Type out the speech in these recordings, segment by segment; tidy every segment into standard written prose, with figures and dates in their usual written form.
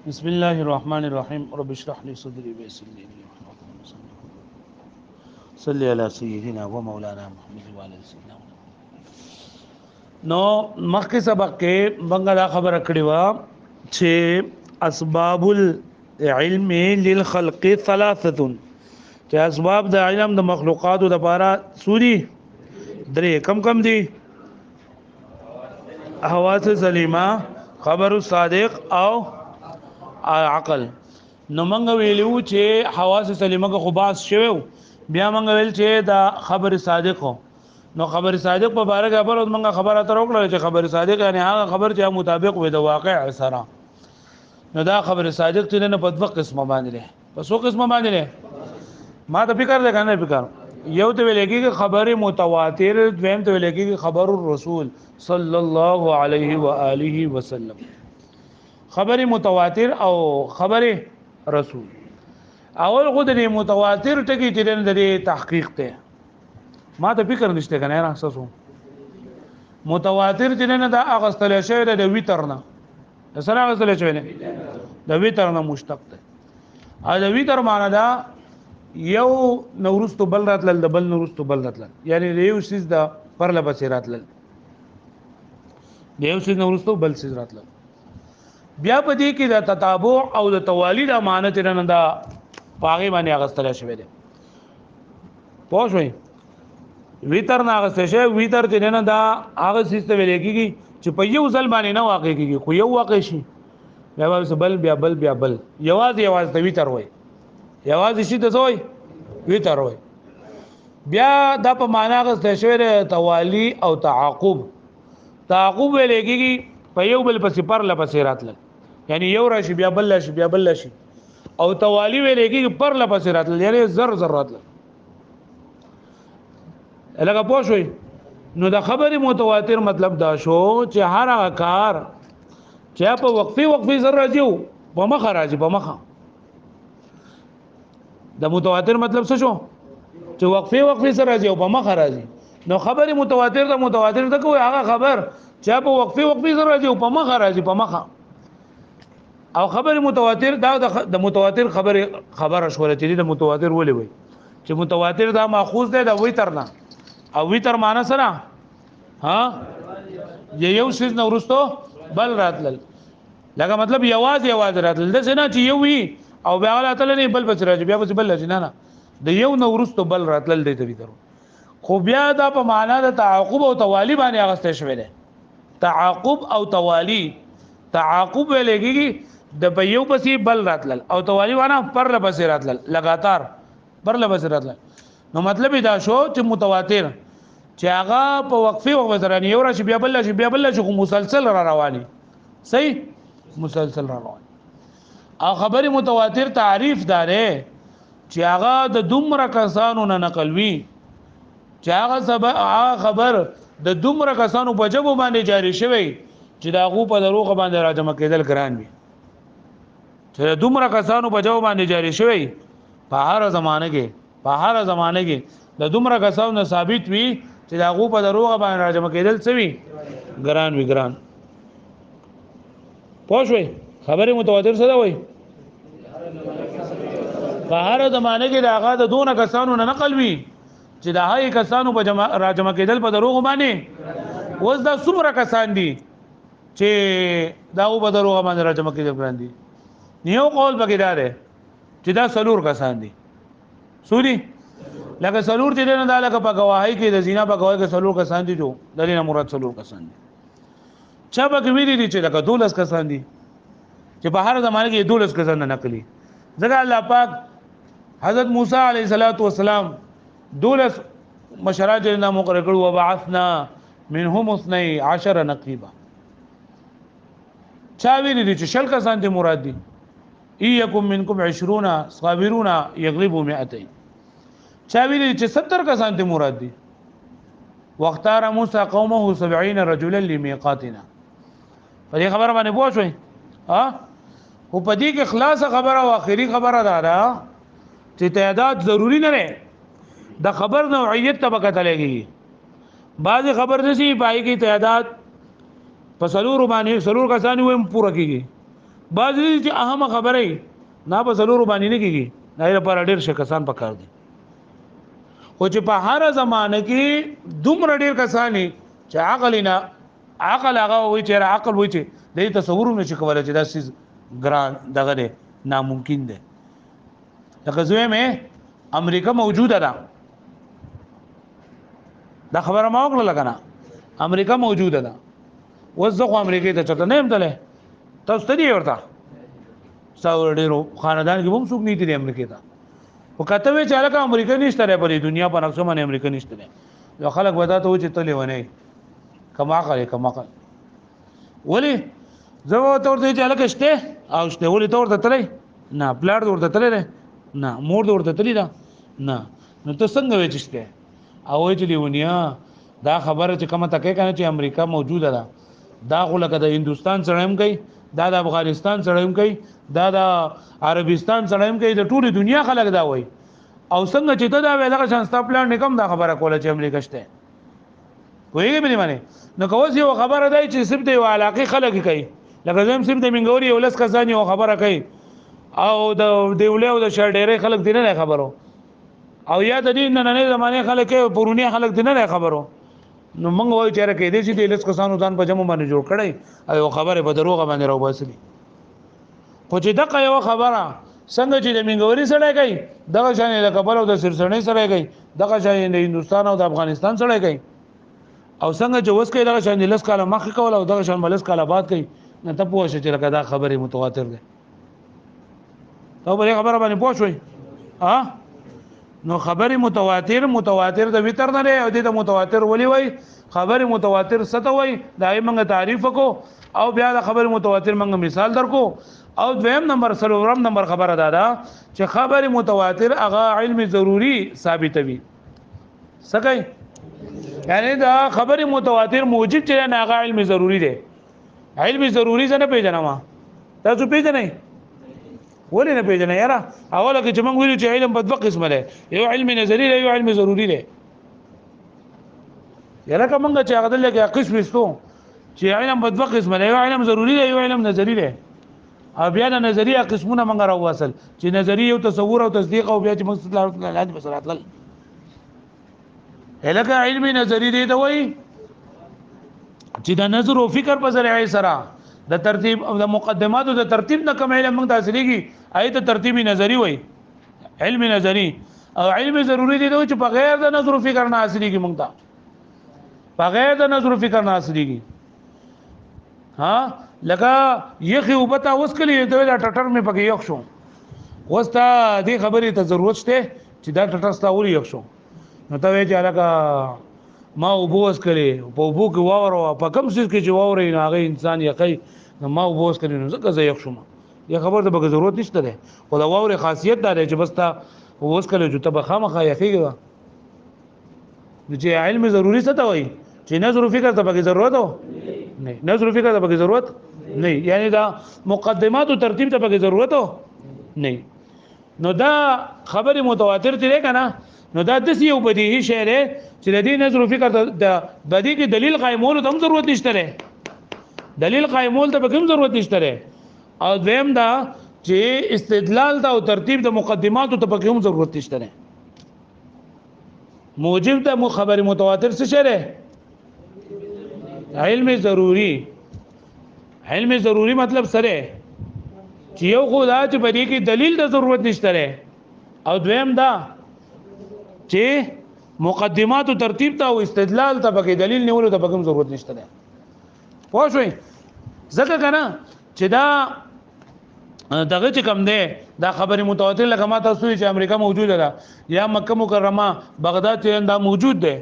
بسم الله الرحمن الرحيم رب اشرح لي صدري ويسر لي امري واحلل عقدة من لساني صلي على سيدنا ومولانا محمد وعلى اله سيدنا نو مخکې سبق کې بنګه دا خبره کړې و چې اسباب العلم للخلق ثلاثه چې اسباب د علم د مخلوقات د لپاره سوري درې کم دي حواس سلیمه خبر الصادق او عقل نو منګ ویلو چې حواس سلیمه کو خباس شوو بیا منګ ویل چې دا خبر صادق نو خبر صادق په باره کې خبر منګ خبره تر وکړه چې خبر صادق یعنی هغه خبر چې مطابق وي د واقع سره نو دا خبر صادق چې نه په دوه قسمه باندې ده په څو قسمه باندې ده ما ته فکر ده کنه فکر یو ته ویل کېږي خبر متواتر دویم ته ویل کېږي خبر الرسول صلی الله علیه و آله وسلم خبر متواتر او خبر رسول اول خو د متواتر ټکی چې د تحقیق ته ما ته فکر نشته کنه نه اساسو متواتر چې نه دا اغستل شوی د ویتر نه د سره اغستل شوی نه د ویتر نه مشتق ده ا د ویتر معنی دا یو نورستو بل راتل د بل نورستو بل راتل یعنی یو سیز د پرله پسې راتل یو سیز نورستو بل سیز راتل بیا په دې کې د تتابع او د توالید امانت نه دا پاغي باندې اغستل شوی دی پوه شئ ویتر نه اغستل شوی ویتر چې نه دا هغه سیستم ویل کېږي چې په یو ځل باندې نه واقع کېږي خو یو واقع شي بیا بل یواز د ویتر وای یواز شي د زوی ویتر وای بیا دا په معنا اغستل شوی دی توالی او تعاقب ویل کېږي په یو بل پسې پر لپسې راتل یعنی یو راشي بیا بل راشي بیا بل راشي او توالی ویل کېږي پر لپسې راتل یعنی زر راتل لکه پوه شئ نو د خبر متواتر مطلب دا شو چې هر هغه کار چې په وقفي زر راځي په مخه راځي په مخه د متواتر مطلب څه شو چې وقفي سره راځي او په مخه راځي نو خبر متواتر د کوي هغه خبر چې په وقفي سره راځي او په مخه راځي په مخه او خبر متواتر دا د متواتر خبره شوله چې د متواتر ولې وي چې متواتر دا ماخوذ دی د ویتر نه او ویتر معنی سره یو شیز نو ورستو بل راتل لکه مطلب یواز راتل د څه نه چې یو وی او بیا راتل نه بل بچ راځي بیا بل راځي نه د یو نو ورستو بل راتل دی ته ویتر خو بیا دا په معنا د تعاقب او توالی باندې اغسته شوی دی تعاقب او توالی تعاقب ولګي د په یو پسې بل راتل او توالی وانا پر لپسې راتل لګاتار پر لپسې راتل نو مطلب دا شو چې متواتر چې هغه په وقفي سره یو راشي بیا بل راشي خو مسلسل را رواني صحیح مسلسل را رواني او خبر متواتر تعریف داره چې هغه د دومره کسانو نه نقل وی چې هغه خبر د دومره کسانو په جبو باندې جاری شوی چې دا غو په دروغ باندې راجمه کېدل ګران وي چې دومره کسانو په جبو باندې جاری شوی په هر زمانه کې د دومره کسانو ثابت وي چې دا غو په دروغ باندې راجمه کېدل څه وي ګران پوه شئ خبره متواتر څه ده وای په هر زمانه کې دا هغه د دونه کسانو نه نقل وي چې دا هاي کسانو په راجمه کېدل په دروغ باندې اوس دا څومره کسان دي چې دا په دروغ باندې راجمه کېدل ګران دي نیو قول پکې دار چې دا سلور کسان دي سوري لکه سلور چې نه دا لکه په گواهی کې د زینا په گواهی کې سلور کسان دي جو دلینا مراد سلور کسان دي چا پکې ویلي دي چې لکه 12 کسان دي چې په هر زمانه کې 12 کسان نه نقلي ځکه الله پاک حضرت موسی علیه السلام 12 مشرات جنا مقرر کړو وبعثنا منهم 12 نقيبا چا ویلي دي چې شل کسان دي مراد دي ايكم منكم 20 صابرون يغلبوا 200 چا ویلي چې 70 کسان دي مراد دي واختار موسی قومه 70 رجلا لميقاتنا په دې خبره باندې پوه شئ او په دې کې خلاص خبره او اخري خبره ده چې تعداد ضروری نه ده د خبر نوعیت ته پکته لګي بعض خبر نشي پای کې تعداد په سلور باندې سلور کسان ویم پوره کیږي بعض دي چې اهم خبره نه په ضرور باندې نه کیږي دا لپاره ډیر شکسان پکار دي خو چې په هر زمانه کې دومره ډیر کسانی چې عقل هغه وي چې عقل وي چې د تصور نشي کولای چې دا سیس ګران دغه دی ناممکن دی لکه زوی مې امریکا موجوده ده دا خبره ما وکړه لګنه امریکا موجوده ده وځو امریکا ته چته نه امتله تاسو ته دی ورته څاور ډیرو خاندان کې هم څوک نه دي امریکا ته وکته وی چې لکه امریکا نشته لري په دنیا په نقشه باندې امریکا نشته لري یو خلک ودا ته و چې تلې ونه کما کړ ولی زه ورته ورته چې لکه شته او شته ولی ته ورته تلې نه پلاټ ورته تلې نه مور ورته تلې دا نه نو ته څنګه وې چې شته او چې لیونیا دا خبره چې کومه تکې کنه چې امریکا موجوده ده دا خو لکه د هندستان سره هم کوي دا د افغانستان سره هم کوي دا د عربستان سره هم کوي د ټولي دنیا خلک دا وایي او څنګه چې ته دا ویلغه شانستا پلان نکم دا خبره کوله چې امریکا شته وایي به نه نو کوس یو خبره دی چې سب د علاقه خلک کوي لکه زم سب د منګوري ولس کسان یو خبره کوي او د دیولې او د شهر ډېرې خلک دي نه خبرو او یا د دې نه زمانه خلک پرونی خلک دي نه خبرو نو موږ وایو چې راکې دې چې د لس کسانو ځان په جمع باندې جوړ کړي او خبره په دروغه باندې راو باسي خو چې دغه یو خبره څنګه چې د منګوري سره کوي دغه شان د کابل او د سرسنۍ سره کوي دغه شان د هندستان او د افغانستان سره کوي او څنګه چې وس کوي دغه شان د لس کاله مخ کول او دغه شان ملس کاله بعد کوي نه ته پوه شې چې لکه دا خبره متواتر ده ته به خبره باندې پوه شوي ها نو خبره متواتر د وتر نه او د متواتر ولي وای خبره متواتر ست وای دای موږ تعریف کو او بیا د خبره متواتر موږ مثال درکو او دویم نمبر سلورم نمبر خبره دادا چې خبره متواتر هغه علم ضروری ثابتوي سګي یعنی دا خبره متواتر موجب چې نه هغه علم ضروری دی علم ضروری څه نه پیژنما تاسو پیژنئ ولې نه پیژنئ یاره اوله کې چې موږ ویلو چې علم په دوه قسمه دی یو علم نظری دی یو علم ضروری دی یاره کومه چې هغه دلته قسم استو چې علم په دوه قسمه دی یو علم ضروری دی یو علم نظری دی او بیا د نظریه قسمونه موږ راوصل چې نظری یو تصور او تصدیق او بیا چې موږ ستاسو لاندې مسرات لل الکه علم نظری دی ته وایي چې د نظر او فکر په ذریعه سره د ترتیب او د مقدمات او د ترتیب نه کوم علم موږ تحصیلېږي آیت ترتیبی نظری وایي علم نظری او علم ضروری دی چې په غیر د نظر او فکر نه حاصلېږي موږ ته په غیر د نظر او فکر نه حاصلېږي ها لکه یخي وبتا اوس کلی ته دا ټټر مې پکې یخ شو وستا دې خبرې ته ضرورت شته چې دا ټټر ستا ولې یخ شو نو ته وی چې لکه ما وبوس کړي په وبو کې واورو په کوم څه کې چې واوري نه هغه انسان یقي نو ما وبوس کړي نو ځکه زه یخ شوم یا خبر ته به ضرورت نشته ده او دا واوري خاصیت دا دی چې بس تا وبوس کړي چې ته به خامخا یخيږي چې علم ضروری څه ته وایي چې نظر فکر ته به ضرورت نه نظر فکر ته به ضرورت نه یعنی دا مقدمات او ترتیب ته به ضرورت نه نو دا خبره متواتر دي کنه نو دا د یو بدیهی شی دی چې د دې نظر فکر د بدی کې دلیل قائمول ته هم ضرورت نشته لري دلیل قائمول ته به هم ضرورت نشته لري او دویم دا چې استدلال دا او ترتیب د مقدمات ته به هم ضرورت نشته لري موجب د خبر متواتر څه شی دی علم ضروری مطلب سره چې یو خدا چې بدی کې دلیل د ضرورت نشته لري او دویم دا چې مقدمات او ترتیب ته او استدلال ته پکې دلیل نیولو ته پکې ضرورت نشته ده پوه شئ ځکه کنه چې دا دغه چې کم ده دا خبره متواتر لکه ما تاسو چې امریکا موجوده ده یا مکه مکرمه بغداد ته دا موجود ده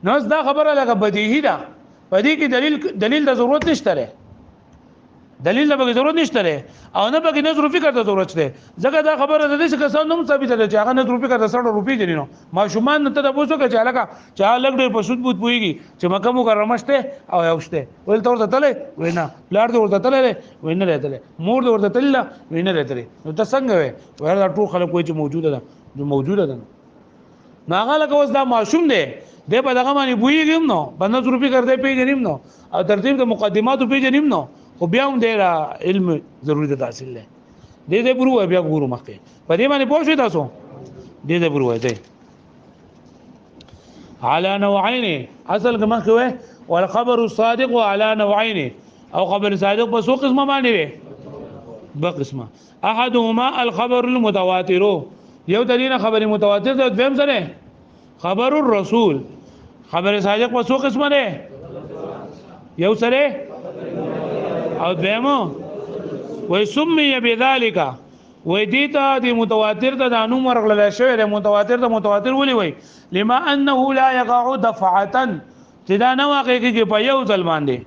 نو دا خبره لکه بدیهی ده بدی کې دلیل د ضرورت نشته ده دلیل له به ضرورت نشته لري او نه پکې نظر فکر ته ضرورت شته ځکه دا خبره ده چې کسان هم ثابت ده چې هغه نظر فکر ته 100 روپۍ دي نو ما شومان ته د پوسو کې چاله کا چا لګ ډېر په سود بوت پويږي چې مکه مکرمه شته او یوشته ول تور ته تله وینا پلار دې ورته تله وینا راتله مور دې ورته تله وینا راتله نو ته څنګه وې وردا ټول خلک وایي چې موجوده ده نو هغه لکه اوس دا معصوم دی د په دغه باندې بوئږم نو په نظر فکر دې پیژنیم نو او ترتیب د مقدماتو پیژنیم نو خو بیا هم دی علم ضروري د حاصل دی دې پرو بیا ګورو مخکې په دې باندې پوه شئ تاسو دې پرو دی على نوعين اصل کما کوي والخبر الصادق على نوعين او خبر صادق په څو قسمه باندې وي به قسمه احدهما الخبر المتواتر یو دلیل خبر متواتر د دویم سره خبر الرسول خبر صادق په څو قسمه ده یو سره او دیمو وای سمي بذلك وای دیتا دی متواتر ته د انوم ورغله شوی د متواتر ته متواتر ولي وای لما انه لا يقع دفعه چې دا نه واقع کیږي په یو ځل باندې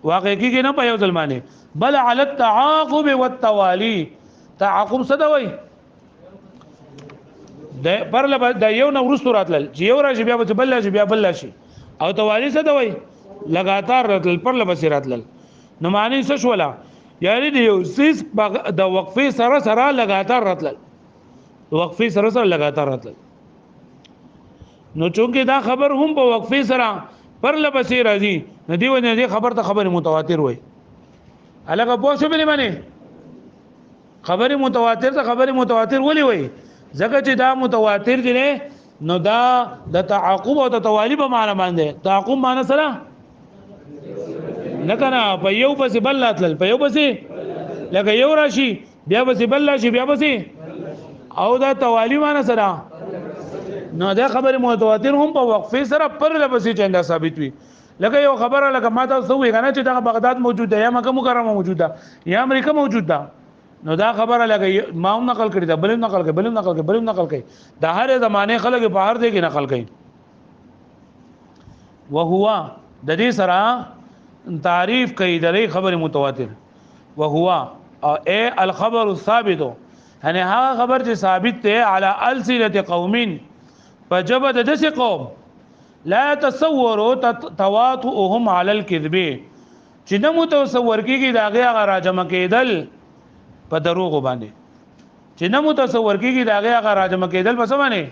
واقع کیږي نه په یو ځل باندې بل على التعاقب والتوالي تعاقب څه دی وای د پرله د یو نو ورستو راتل چې یو راشي بیا بل راشي بیا بل راشي او توالي څه دی وای لګاتار راتل پرله بس راتل نو معنی څه شولا یعنی د یو سیس د وقفې سره سره لګاتار راتل وقفې سره سره لګاتار راتل نو چونکه دا خبر هم په وقفې سره پرله بس راځي نو دی ونه دی خبر ته خبر متواتر وای الګه پوه شو بلی باندې خبر متواتر ته خبر متواتر ولي وای ځکه چې دا متواتر دي نو دا د تعاقب او د توالی په معنی باندې تعاقب معنی سره نه کنه په یو پسې بل راتل په یو پسې لکه یو راشي بیا پسې بل راشي بیا پسې او دا توالی معنی سره نو دا خبر متواتر هم په وقفه سره پر لپسې چنده ثابت وي لکه یو خبره لکه ما تاسو وی کنه چې دا بغداد موجود ده یا مکه مکرمه موجود ده یا امریکا موجود ده نو دا خبره لکه ما هم نقل کړی دا بل نقل کړي بل نقل کړي بل نقل کړي د هر زمانه خلک په هر ځای کې نقل کړي وهو د دې سره تعریف کوي د خبر متواتر وهو اي الخبر الثابت یعنی هغه خبر چې ثابت دی علی السنه قوم فجب د دس قوم لا تصوروا تواطؤهم على الكذب چې نه متصور کیږي داغه هغه راجمه کېدل په دروغ باندې چې نه متصور کیږي داغه هغه راجمه کېدل په څه باندې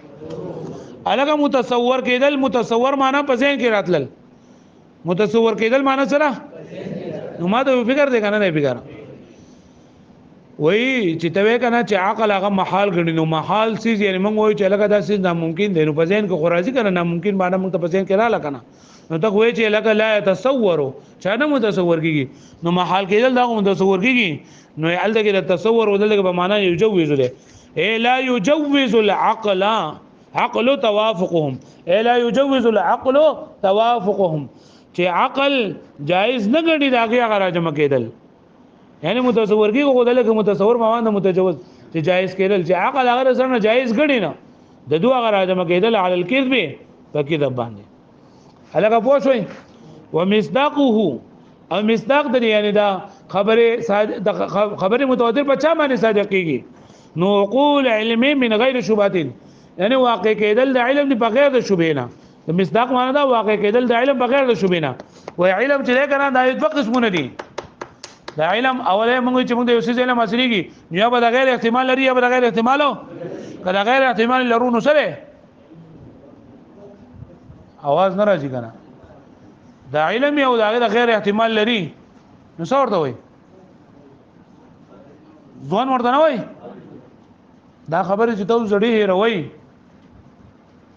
الګا متصور کېدل متصور معنی په ذهن کې راتلل متصور کېدل معنی سره نو ما ته فکر دی کنه نه فکر وای چې ته کنه چې عقل هغه محال غني نو محال سیز یعنی موږ وای چې لکه دا سیز ناممکن دی نو په ذهن کې خورازي کنه ناممکن باندې موږ ته په ذهن کې را لکنه نو ته وای چې لکه لا تصورو چا نه متصور کیږي نو محال کېدل دا متصور کیږي نو الته کې تصور ودل په معنا یجوز له اے لا یجوز العقل عقل توافقهم اے لا یجوز العقل توافقهم چې عقل جائز نه ګڼي داګه هغه راجمه کېدل یعنی متصور کې کو دلته متصور موانده متجوز چې جائز کېدل چې عقل هغه سره نه جائز ګڼي نه د دوه هغه راجمه کېدل علی الکذب فکذب باندې هغه پوه شوي ومصداقه او مصداق د یعنی دا خبره متواتر په چا باندې صادق کیږي نو قول علمي من غیر شبهات یعنی واقع کېدل د علم بغیر د شبهه نه د مصداق معنی دا واقع کېدل د علم بغیر د شبهه نه و علم چې کنه دا یو قسمونه دي دا علم اوله موږ چې موږ د یو څه علم حاصلېږي یا به د غیر احتمال لري یا به د غیر احتمالو کله غیر احتمال لرونو سره आवाज نه راځي کنه دا علم یو دا غیر احتمال لري نو څه ورته وای ځوان ورته نه وای دا خبره چې تاسو زړی هیروي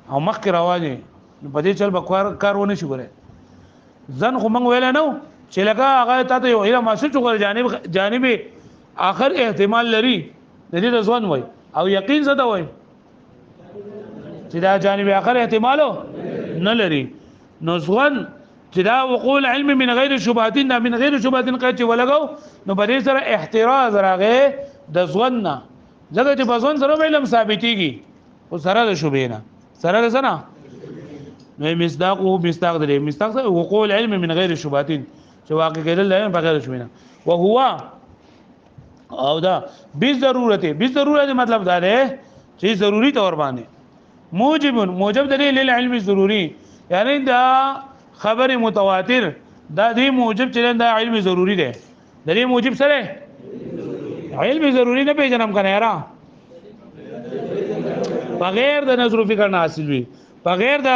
او مخک راوځي په دې چل بکوار کارونه شي ګره ځن خو موږ ویل نه چې لکه هغه ته یو علم حاصل شو جانب اخر احتمال لري د دې ځوان وای او یقین زده وای چې دا جانب اخر احتمالو نه لري نو ځوان چې دا وقول علم من غیر شبهات من غیر شبهات قید چې ولګو نو په دې سره احتراز راغې د ځوان نه ځکه چې په ځوان سره علم ثابتيږي او سره د شبهه نه سره د سره نو مصداق د مصداق وقول علم من غیر شبهات چې واقع کېدل نه بغیر شبهه نه او هو او دا بضرورت مطلب دا دی چې ضروری تور باندې موجب د علم ضروری یعنی دا خبر متواتر دا دی موجب چې دا علم ضروری دی د دې موجب سره علم ضروری نه پیژنم کنه یاره بغیر د نظر فکر نه حاصل وي بغیر د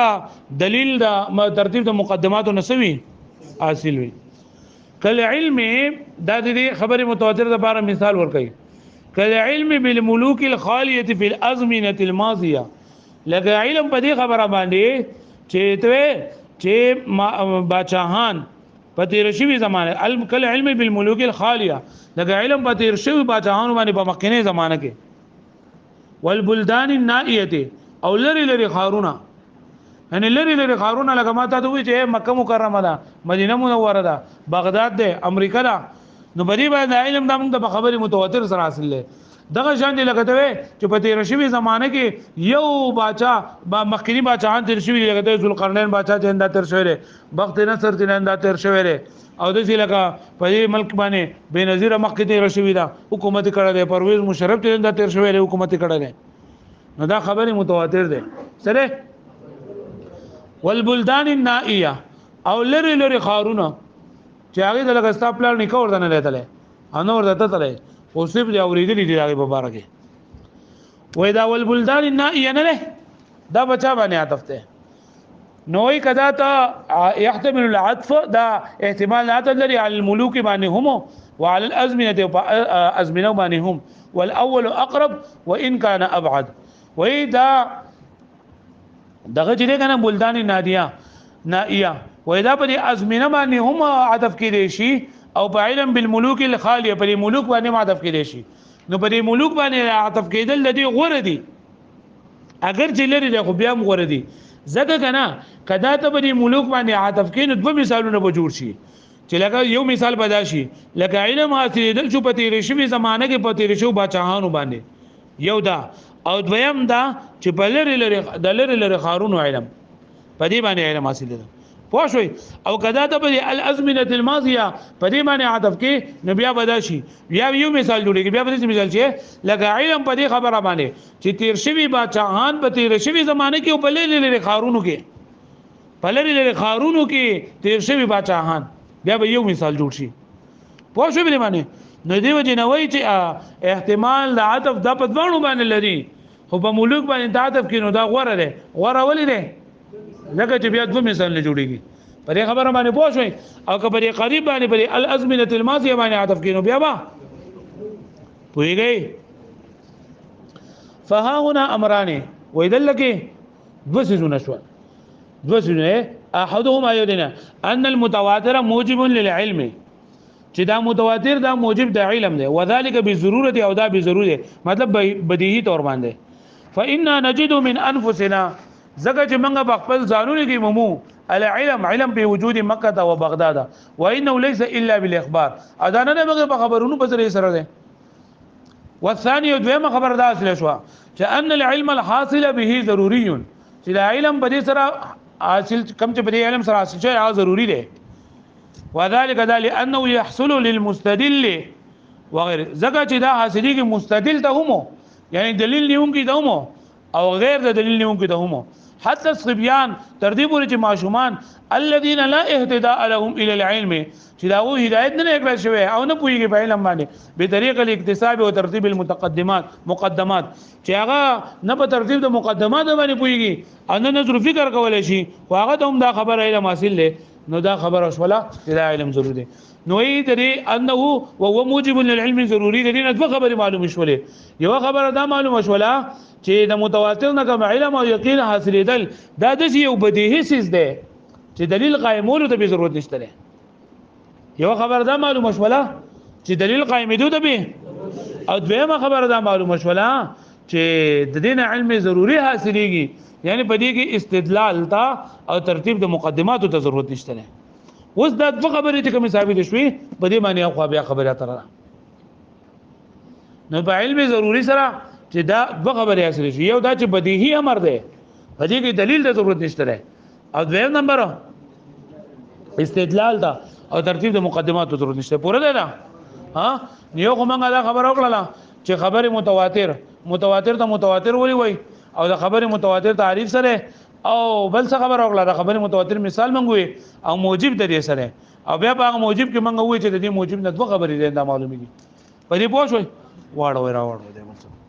دلیل د ترتیب د مقدماتو نسوي حاصل وي کله علم دا دې خبره متواتر د لپاره مثال ورکړي کله علم بالملوک الخاليه في الازمنه الماضيه لکه علم په دې خبره باندې چې باچاهان په تیر شوی زمانه کله علم بالملوک الخاليه لکه علم په تیر شوی باچاهان باندې په مخکنی زمانه کې والبلدان النائيه او لری خارونه یعنی لری خارونه لکه ما ته وی چې مکه مکرمه ده مدینه منوره ده بغداد ده امریکا ده نو بری باندې علم د موږ د خبري متواتر سره حاصل ده دغه شان دي لکه ته چې په تیر شوی زمانه کې یو باچا مخکنی باچاهان تیر شوی لکه ته ذوالقرنین باچا چې انده تیر شوی بخت نصر چې انده تیر شوی او د دې لکه په دې ملک باندې بنظیر مخکې تیر شوی دا حکومت کړه ده پرویز مشرف چې انده تیر شوی حکومت کړه ده نو دا خبره متواتر ده سره والبلدان النائيه او لری خارونه چې هغه د لګستا پلان نه کور دنه لیدل انو ورته تله او صرف دی اوریدلی دی هغه مبارکه وای دا والبلدان النائيه نه دا بچا باندې عطف ته نوې کدا ته يحتمل العطف دا احتمال عطف لري على الملوك باندې هم وعلى الازمنه ازمنه باندې هم والاول اقرب وان كان ابعد وای دا دغه چې کنه بلدان نائيه وای دا په ازمنه باندې هم عطف کړي شي او په علم بالملوک الخاليه په ملوک باندې عطف کړي شي نو په ملوک باندې عطف کېدل د دې غوړه دي اگر چې لري خو بیا هم غوړه دي زګه کنه کدا ته په ملوک باندې عطف کین دوه مثالونه به جوړ شي چې لکه یو مثال پیدا شي لکه علم حاصل شو په تیر شوی زمانه کې په تیر شو باچاهانو باندې یو دا او دویم دا چې په لری خارونو علم په دې باندې علم حاصل دي پوښوي او کدا ته په الازمنه الماضيه په دې باندې عطف کې نبي بداشي بیا یو مثال جوړیږي بیا به مثال چې لکه علم په دې خبره باندې چې تیر شوی باچاهان په تیر شوی زمانه کې په لری خارونو کې تیر شوی باچاهان بیا به یو مثال جوړ شي پوښوي به باندې نو دی وجه نه وای چې احتمال د عطف د په دوانو باندې لري خو په ملوک باندې عطف کینو دا غوړه ده غوړه ولې ده لکه چې بیا دوه مثال نه جوړیږي پرې خبره باندې پوښوي او که پرې قریب باندې پرې الازمنه الماضيه باندې عطف کینو بیا با پويږي فها هنا امران ويدلك دوسونه شو دوسونه احدهما يدنا ان المتواتر موجب للعلم چې دا متواتر دا موجب د علم دی وذلك بضروره او دا بضروره مطلب بدیهی تور باندې فإنا نجد من انفسنا زګه چې موږ په خپل ځانونو کې مومو علم په وجود مکه او بغداد وانه ليس الا بالاخبار اذا نه موږ په خبرونو په سره ده والثاني دویمه خبر دا اصل شو چې ان العلم الحاصل به ضروري چې دا علم په دې سره حاصل کم چې په دې علم سره حاصل شي ضروري ده وذلك لانه يحصل للمستدل وغير زګه چې دا حاصلېږي مستدل ته هم یعنی دلیل نیونکي ته هم او غیر د دلیل نیونکي ته هم حتى الصبيان ترتیب ورچ معشومان الذين لا اهتداء لهم الى العلم چې دا و هدایت نه کړل شوی او نه پويږي په علم باندې به طریق الاکتساب او ترتیب مقدمات چې هغه نه په ترتیب د مقدمات باندې پويږي او نه نظر فکر کولای شي خو هغه ته هم دا خبره علم حاصل له نو دا خبره شولا چې دا علم ضروري دی نو یې درې انه وهو موجب للعلم ضروري دی نه دوه خبره معلومه شولې یو خبره دا معلومه شولا چې د متواتر نه کوم علم او یقین حاصلېدل دا د یو بدیهی سیس دی چې دلیل قائمولو ته به ضرورت نشته ده یو خبر دا معلومه شولا چې دلیل قائمېدو ته به او دویمه خبر دا معلومه شولا چې د دین علم ضروری حاصلېږي یعنی په دې کې استدلال تا او ترتیب د مقدماتو ته ضرورت نشته ده اوس دا دوه خبرې چې کوم ثابت شوي په دې معنی خو بیا خبره تر نو په علم ضروری سره چې دا دوه خبرې حاصل شي یو دا چې بدیهی امر ده په دې کې دلیل د ضرورت نشته ده او دویم نمبر استدلال دا او ترتیب د مقدماتو ضرورت نشته پوره ده ها یو کومه دا خبر وکړه چې خبره متواتر ته متواتر وای او د خبره متواتر تعریف سره او بل څه خبر وکړه د خبره متواتر مثال منغوي او موجب د دې سره او بیا په موجب کې منغوي چې د دې موجب نه دوه خبرې ده دا معلومي دي په دې پوه شئ واړو راوړو دې